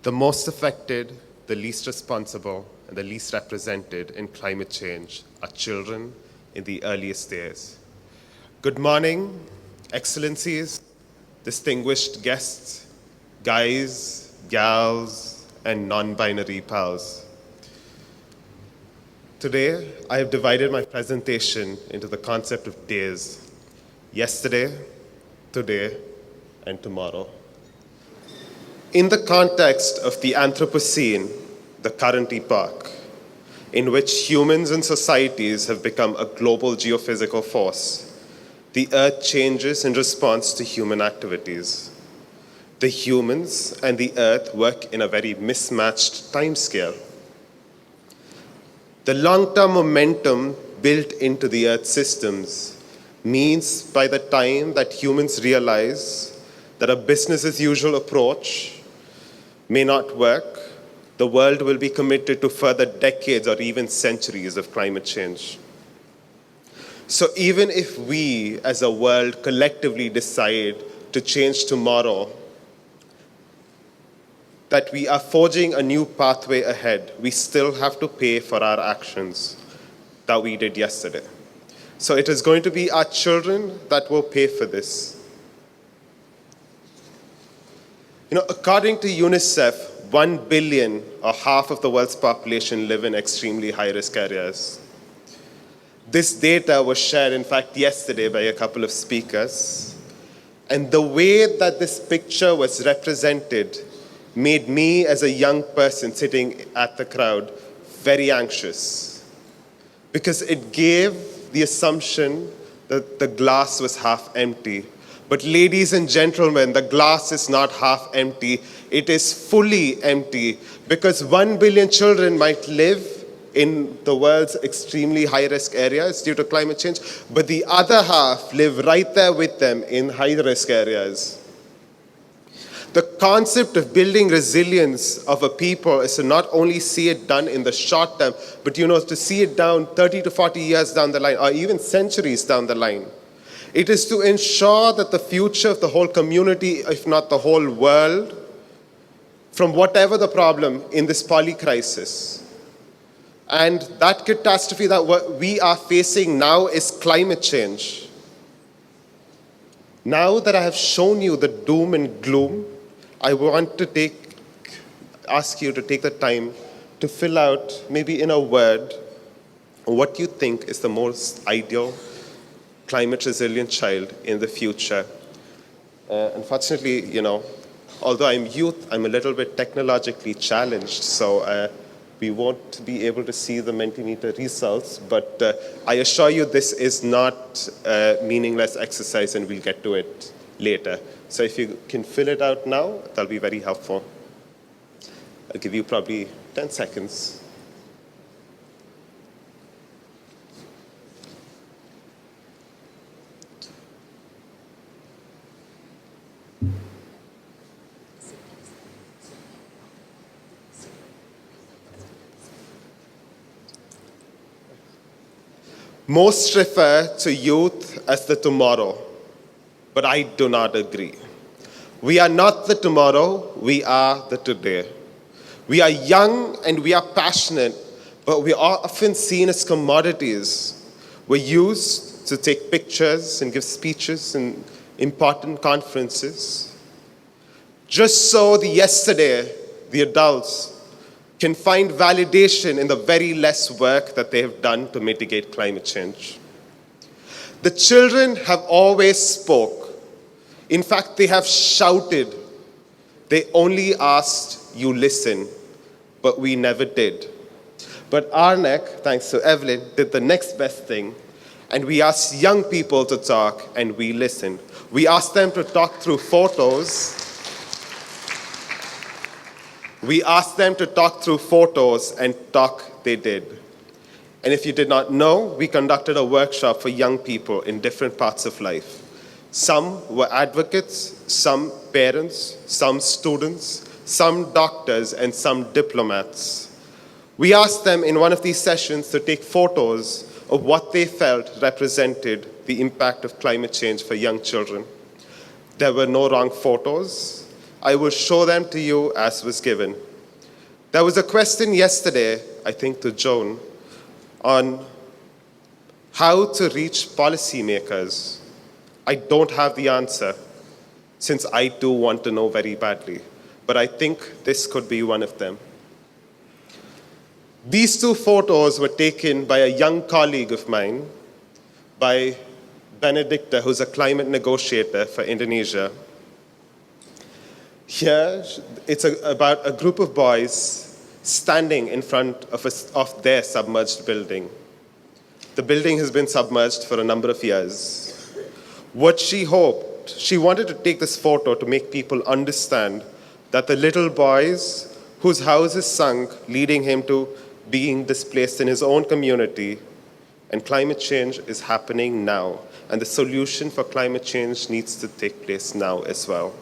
The most affected, the least responsible, and the least represented in climate change are children in the earliest years. Good morning, Excellencies, distinguished guests, guys, gals, and non-binary pals. Today, I have divided my presentation into the concept of days: yesterday, today, and tomorrow. In the context of the Anthropocene, the current epoch, in which humans and societies have become a global geophysical force, the Earth changes in response to human activities. The humans and the Earth work in a very mismatched timescale. The long-term momentum built into the Earth systems means by the time that humans realize that a business-as-usual approach may not work, the world will be committed to further decades or even centuries of climate change. So even if we as a world collectively decide to change tomorrow, that we are forging a new pathway ahead, we still have to pay for our actions that we did yesterday. So it is going to be our children that will pay for this. According to UNICEF, 1 billion, or half of the world's population, live in extremely high-risk areas. This data was shared, in fact, yesterday by a couple of speakers. And the way that this picture was represented made me, as a young person sitting at the crowd, very anxious. Because it gave the assumption that the glass was half empty. But ladies and gentlemen, the glass is not half empty, it is fully empty, because 1 billion children might live in the world's extremely high-risk areas due to climate change, but the other half live right there with them in high-risk areas. The concept of building resilience of a people is to not only see it done in the short term, but to see it down 30 to 40 years down the line, or even centuries down the line. It is to ensure that the future of the whole community, if not the whole world, from whatever the problem in this polycrisis. And that catastrophe that we are facing now is climate change. Now that I have shown you the doom and gloom, I want to ask you to take the time to fill out, maybe in a word, what you think is the most ideal climate resilient child in the future. Unfortunately, although I'm youth, I'm a little bit technologically challenged, so we won't be able to see the Mentimeter results, but I assure you this is not a meaningless exercise, and we'll get to it later. So if you can fill it out now, that'll be very helpful. I'll give you probably 10 seconds. Most refer to youth as the tomorrow, but I do not agree. We are not the tomorrow, we are the today. We are young and we are passionate, but we are often seen as commodities. We're used to take pictures and give speeches in important conferences. Just so the adults can find validation in the very less work that they have done to mitigate climate change. The children have always spoke. In fact, they have shouted. They only asked, you listen, but we never did. But ARNEC, thanks to Evelyn, did the next best thing, and we asked young people to talk, and we listened. We asked them to talk through photos. We asked them to talk through photos, and talk they did. And if you did not know, we conducted a workshop for young people in different parts of life. Some were advocates, some parents, some students, some doctors, and some diplomats. We asked them in one of these sessions to take photos of what they felt represented the impact of climate change for young children. There were no wrong photos. I will show them to you as was given. There was a question yesterday, I think to Joan, on how to reach policymakers. I don't have the answer, since I do want to know very badly, but I think this could be one of them. These two photos were taken by a young colleague of mine, by Benedicta, who's a climate negotiator for Indonesia. Here, it's about a group of boys standing in front of their submerged building. The building has been submerged for a number of years. What she hoped, she wanted to take this photo to make people understand that the little boys whose houses sunk, leading him to being displaced in his own community, and climate change is happening now. And the solution for climate change needs to take place now as well.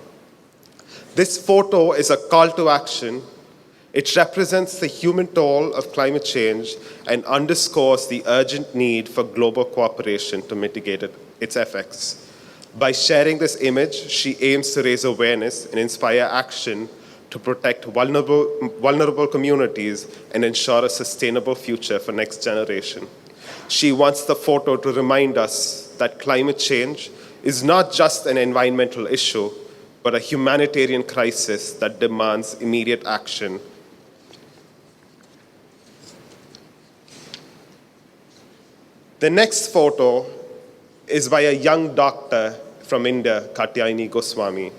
This photo is a call to action. It represents the human toll of climate change and underscores the urgent need for global cooperation to mitigate its effects. By sharing this image, she aims to raise awareness and inspire action to protect vulnerable communities and ensure a sustainable future for next generation. She wants the photo to remind us that climate change is not just an environmental issue, but a humanitarian crisis that demands immediate action. The next photo is by a young doctor from India, Katyayani Goswami.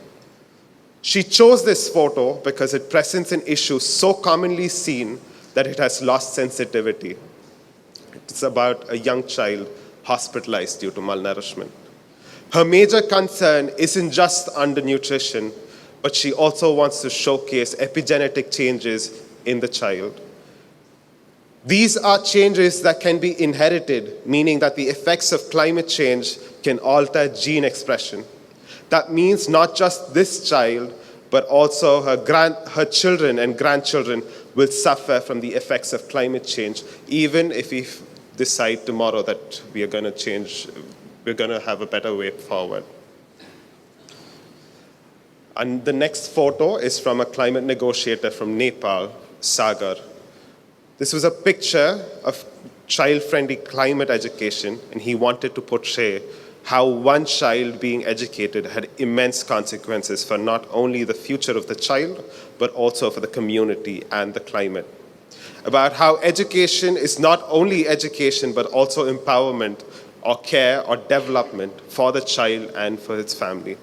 She chose this photo because it presents an issue so commonly seen that it has lost sensitivity. It's about a young child hospitalized due to malnourishment. Her major concern isn't just undernutrition, but she also wants to showcase epigenetic changes in the child. These are changes that can be inherited, meaning that the effects of climate change can alter gene expression. That means not just this child, but also her children and grandchildren will suffer from the effects of climate change, even if we decide tomorrow that we are going to change, we're going to have a better way forward. And the next photo is from a climate negotiator from Nepal, Sagar. This was a picture of child-friendly climate education, and he wanted to portray how one child being educated had immense consequences for not only the future of the child, but also for the community and the climate. About how education is not only education, but also empowerment or care or development for the child and for its family.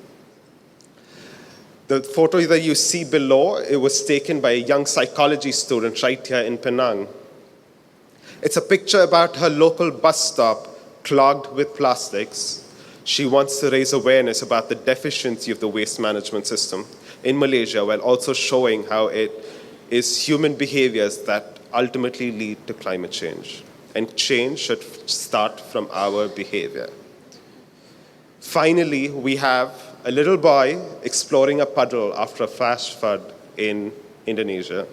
The photo that you see below, it was taken by a young psychology student right here in Penang. It's a picture about her local bus stop clogged with plastics. She wants to raise awareness about the deficiency of the waste management system in Malaysia, while also showing how it is human behaviors that ultimately lead to climate change. And change should start from our behavior. Finally, we have a little boy exploring a puddle after a flash flood in Indonesia.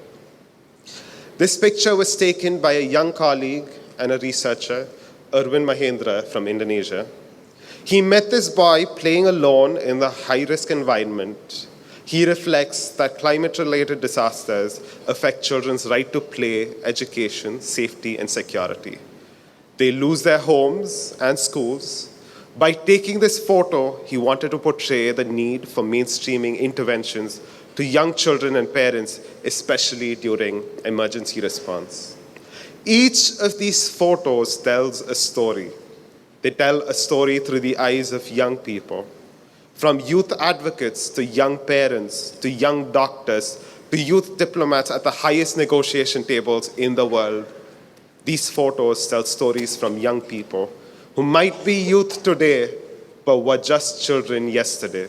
This picture was taken by a young colleague and a researcher, Erwin Mahendra from Indonesia. He met this boy playing alone in the high-risk environment. He reflects that climate-related disasters affect children's right to play, education, safety, and security. They lose their homes and schools. By taking this photo, he wanted to portray the need for mainstreaming interventions to young children and parents, especially during emergency response. Each of these photos tells a story. They tell a story through the eyes of young people. From youth advocates to young parents to young doctors to youth diplomats at the highest negotiation tables in the world, these photos tell stories from young people who might be youth today, but were just children yesterday.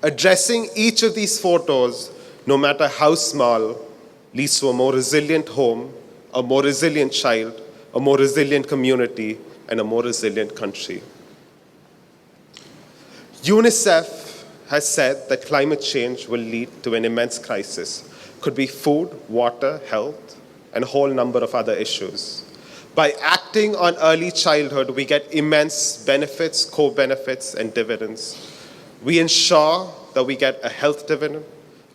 Addressing each of these photos, no matter how small, leads to a more resilient home, a more resilient child, a more resilient community, and a more resilient country. UNICEF has said that climate change will lead to an immense crisis. Could be food, water, health, and a whole number of other issues. By acting on early childhood, we get immense benefits, co-benefits, and dividends. We ensure that we get a health dividend,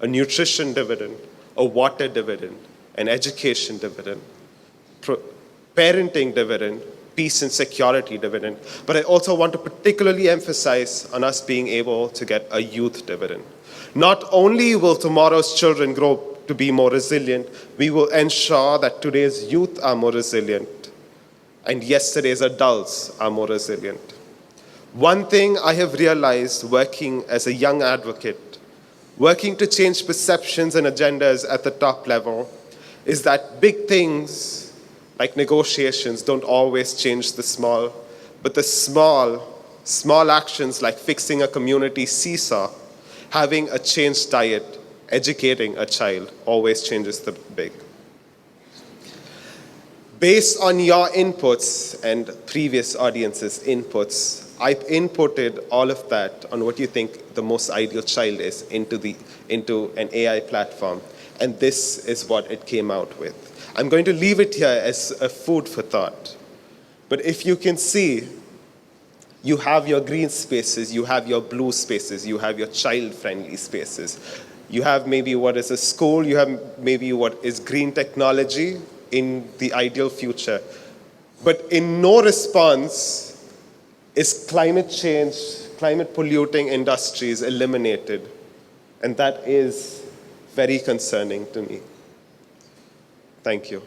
a nutrition dividend, a water dividend, an education dividend, parenting dividend, peace and security dividend. But I also want to particularly emphasize on us being able to get a youth dividend. Not only will tomorrow's children grow to be more resilient, we will ensure that today's youth are more resilient and yesterday's adults are more resilient. One thing I have realized working as a young advocate, working to change perceptions and agendas at the top level, is that big things like negotiations don't always change the small, but the small actions like fixing a community seesaw, having a changed diet, educating a child always changes the big. Based on your inputs and previous audience's inputs, I've inputted all of that on what you think the most ideal child is into an AI platform. And this is what it came out with. I'm going to leave it here as a food for thought. But if you can see, you have your green spaces, you have your blue spaces, you have your child-friendly spaces. You have maybe what is a school, you have maybe what is green technology in the ideal future. But in no response is climate change, climate polluting industries eliminated. And that is very concerning to me. Thank you.